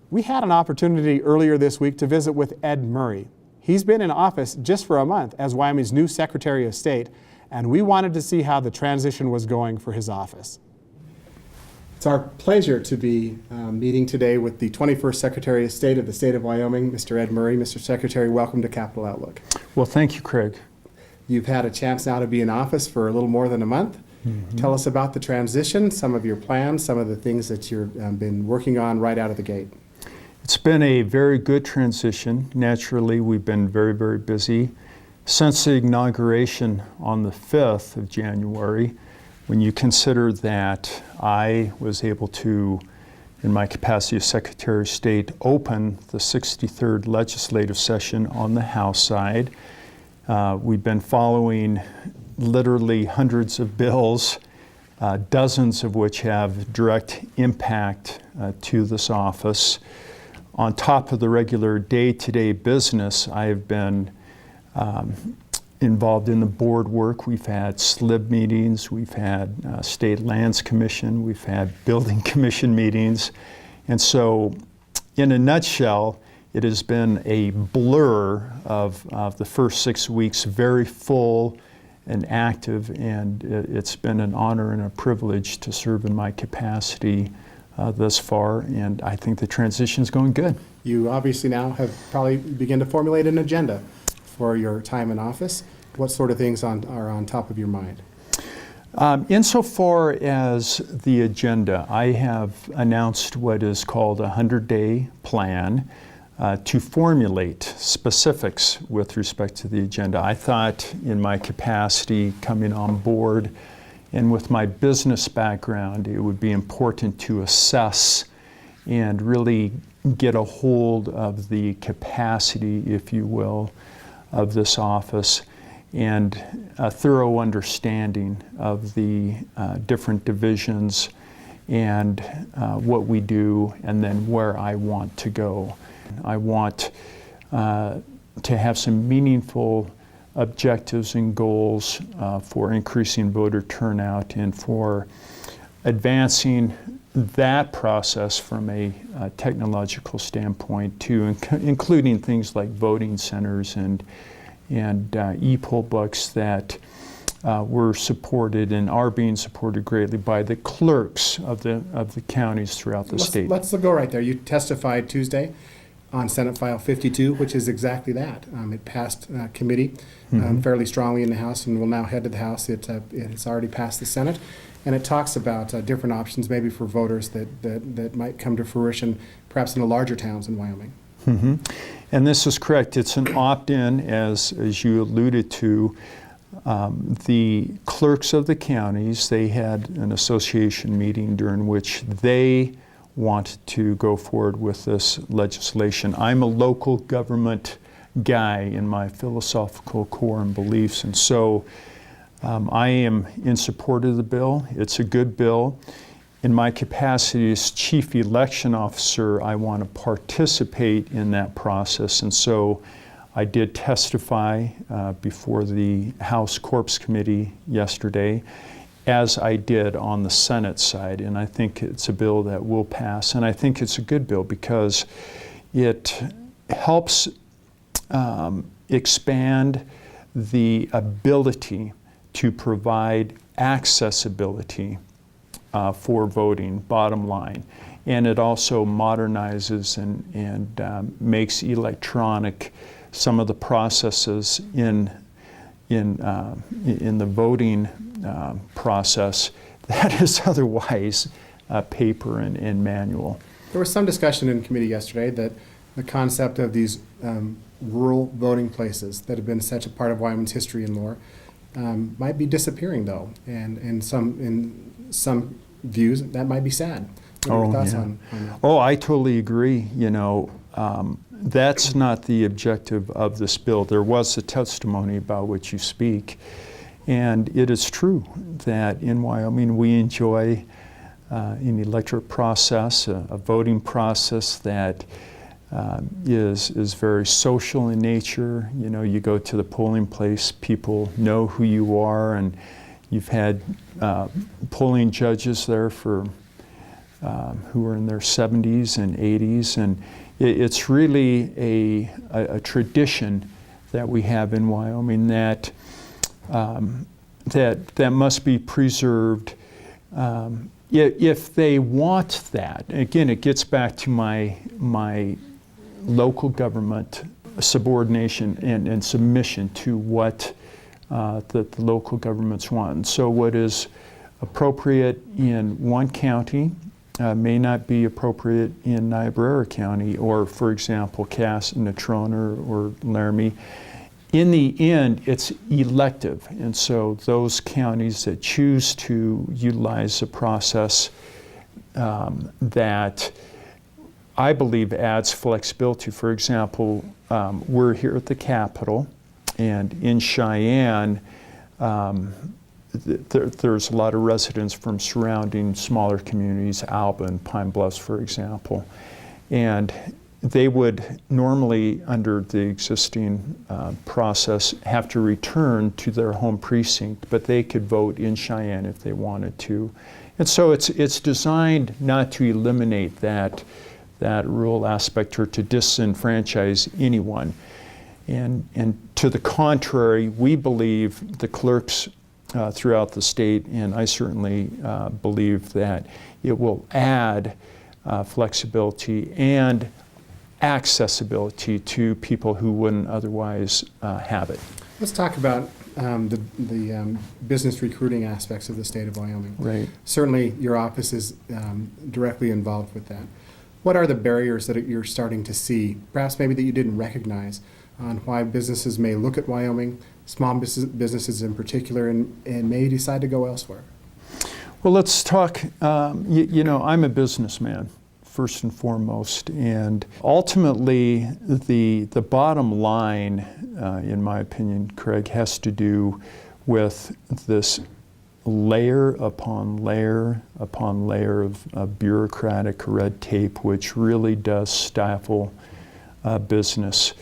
We had an opportunity earlier this week to visit with Ed Murray. He's been in office just for a month as Wyoming's new Secretary of State, and we wanted to see how the transition was going for his office. It's our pleasure to be meeting today with the 21st Secretary of State of the state of Wyoming, Mr. Ed Murray. Mr. Secretary, welcome to Capitol Outlook. Well, thank you, Craig. You've had a chance now to be in office for a little more than a month. Mm-hmm. Tell us about the transition, some of your plans, some of the things that you've been working on right out of the gate. It's been a very good transition. Naturally, we've been very, very busy. Since the inauguration on the 5th of January, when you consider that I was able to, in my capacity as Secretary of State, open the 63rd legislative session on the House side. We've been following literally hundreds of bills, dozens of which have direct impact to this office. On top of the regular day-to-day business, I have been involved in the board work. We've had SLIB meetings, we've had State Lands Commission, we've had Building Commission meetings. And so, in a nutshell, it has been a blur of the first 6 weeks, very full and active, and it's been an honor and a privilege to serve in my capacity thus far, and I think the transition is going good. You obviously now have probably begun to formulate an agenda for your time in office. What sort of things are on top of your mind? Insofar as the agenda, I have announced what is called a 100-day plan to formulate specifics with respect to the agenda. I thought in my capacity coming on board and with my business background, it would be important to assess and really get a hold of the capacity, if you will, of this office and a thorough understanding of the different divisions and what we do and then where I want to go. I want to have some meaningful objectives and goals for increasing voter turnout and for advancing that process from a technological standpoint to including things like voting centers and e-poll books that were supported and are being supported greatly by the clerks of the counties throughout the state. Let's go right there. You testified Tuesday on Senate File 52, which is exactly that. It passed committee fairly strongly in the House and will now head to the House. It's already passed the Senate, and it talks about different options maybe for voters that might come to fruition perhaps in the larger towns in Wyoming. Mm-hmm. And this is correct. It's an opt-in, as you alluded to. The clerks of the counties, they had an association meeting during which they wanted to go forward with this legislation. I'm a local government guy in my philosophical core and beliefs, and so I am in support of the bill. It's a good bill. In my capacity as Chief Election Officer, I want to participate in that process, and so I did testify before the House Corps Committee yesterday, as I did on the Senate side, and I think it's a bill that will pass, and I think it's a good bill because it helps expand the ability to provide accessibility for voting, bottom line. And it also modernizes and makes electronic some of the processes in the voting process that is otherwise paper and manual. There was some discussion in committee yesterday that the concept of these rural voting places that have been such a part of Wyoming's history and lore might be disappearing, though, and in some views that might be sad. What are your thoughts on that? Oh, I totally agree. You know, that's not the objective of this bill. There was a testimony about which you speak, and it is true that in Wyoming we enjoy an electoral process, a voting process that is very social in nature. You know, you go to the polling place, people know who you are, and you've had polling judges there for who are in their 70s and 80s, and it's really a tradition that we have in Wyoming that that must be preserved. If they want that, again, it gets back to my local government subordination and submission to what the local governments want. So what is appropriate in one county may not be appropriate in Niobrara County, or, for example, Cass, Natrona, or Laramie. In the end, it's elective, and so those counties that choose to utilize a process that I believe adds flexibility. For example, we're here at the Capitol, and in Cheyenne, there's a lot of residents from surrounding smaller communities, Alba and Pine Bluffs, for example, and they would normally, under the existing process, have to return to their home precinct, but they could vote in Cheyenne if they wanted to. And so it's designed not to eliminate that rural aspect or to disenfranchise anyone. And to the contrary, we believe, the clerks throughout the state, and I certainly believe that it will add flexibility and accessibility to people who wouldn't otherwise have it. Let's talk about the business recruiting aspects of the state of Wyoming. Right. Certainly your office is directly involved with that. What are the barriers that you're starting to see, perhaps maybe that you didn't recognize, on why businesses may look at Wyoming, small businesses in particular, and may decide to go elsewhere? Well, let's talk, you know, I'm a businessman, first and foremost, and ultimately the bottom line, in my opinion, Craig, has to do with this layer upon layer upon layer of bureaucratic red tape, which really does stifle business.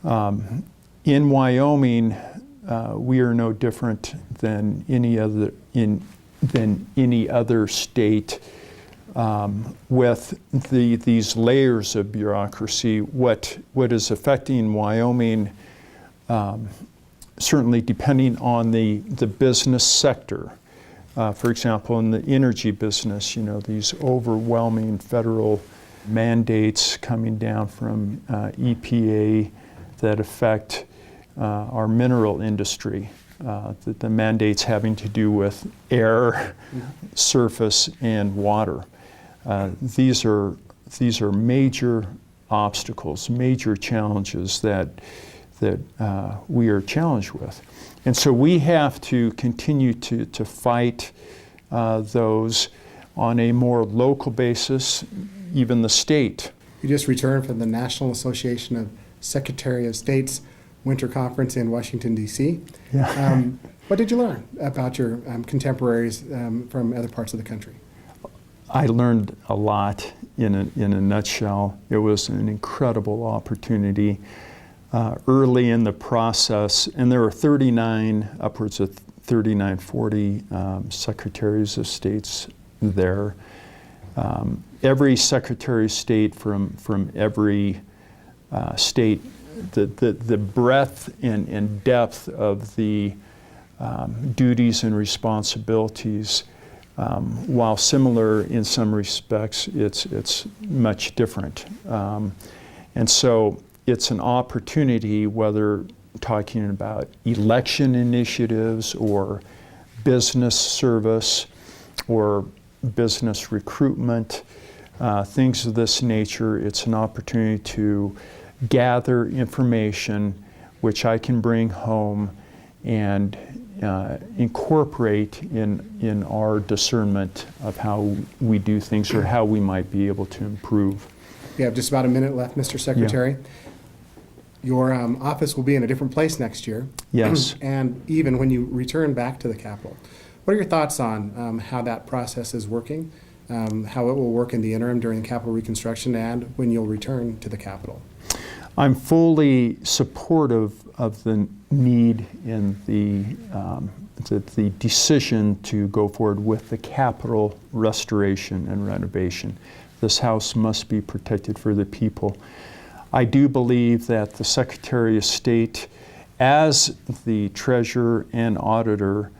In Wyoming, we are no different than any other state with these layers of bureaucracy. What is affecting Wyoming, certainly depending on the business sector. For example, in the energy business, you know, these overwhelming federal mandates coming down from EPA that affect our mineral industry, the mandates having to do with air, surface, and water. These are major obstacles, major challenges that we are challenged with. And so we have to continue to fight those on a more local basis, even the state. You just returned from the National Association of Secretary of State's Winter Conference in Washington, D.C. Yeah. What did you learn about your contemporaries from other parts of the country? I learned a lot in a nutshell. It was an incredible opportunity early in the process, and there were upwards of 39, 40 secretaries of states there. Every secretary of state from every state, the breadth and depth of the duties and responsibilities, while similar in some respects, it's much different. And so it's an opportunity, whether talking about election initiatives or business service or business recruitment, things of this nature. It's an opportunity to gather information which I can bring home and incorporate in our discernment of how we do things or how we might be able to improve. We have just about a minute left, Mr. Secretary. Yeah. Your office will be in a different place next year. Yes. And even when you return back to the Capitol. What are your thoughts on how that process is working, how it will work in the interim during the Capitol Reconstruction, and when you'll return to the Capitol? I'm fully supportive of the need and the decision to go forward with the capital restoration and renovation. This house must be protected for the people. I do believe that the Secretary of State, as the treasurer and auditor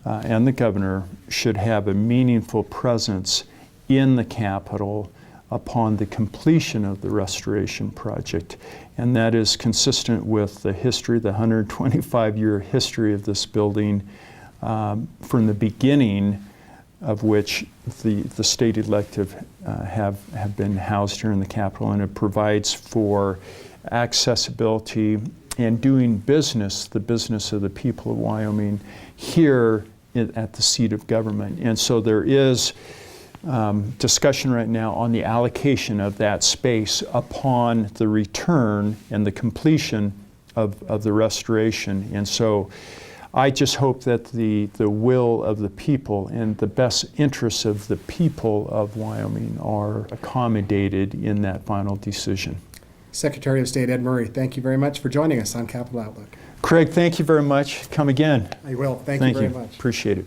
and the governor, should have a meaningful presence in the Capitol upon the completion of the restoration project. And that is consistent with the history, the 125-year history of this building, from the beginning of which the state elective have been housed here in the Capitol, and it provides for accessibility and doing business, the business of the people of Wyoming, here at the seat of government. And so there is discussion right now on the allocation of that space upon the return and the completion of the restoration. And so I just hope that the will of the people and the best interests of the people of Wyoming are accommodated in that final decision. Secretary of State Ed Murray, thank you very much for joining us on Capitol Outlook. Craig, thank you very much. Come again. I will. Thank you very much. Appreciate it.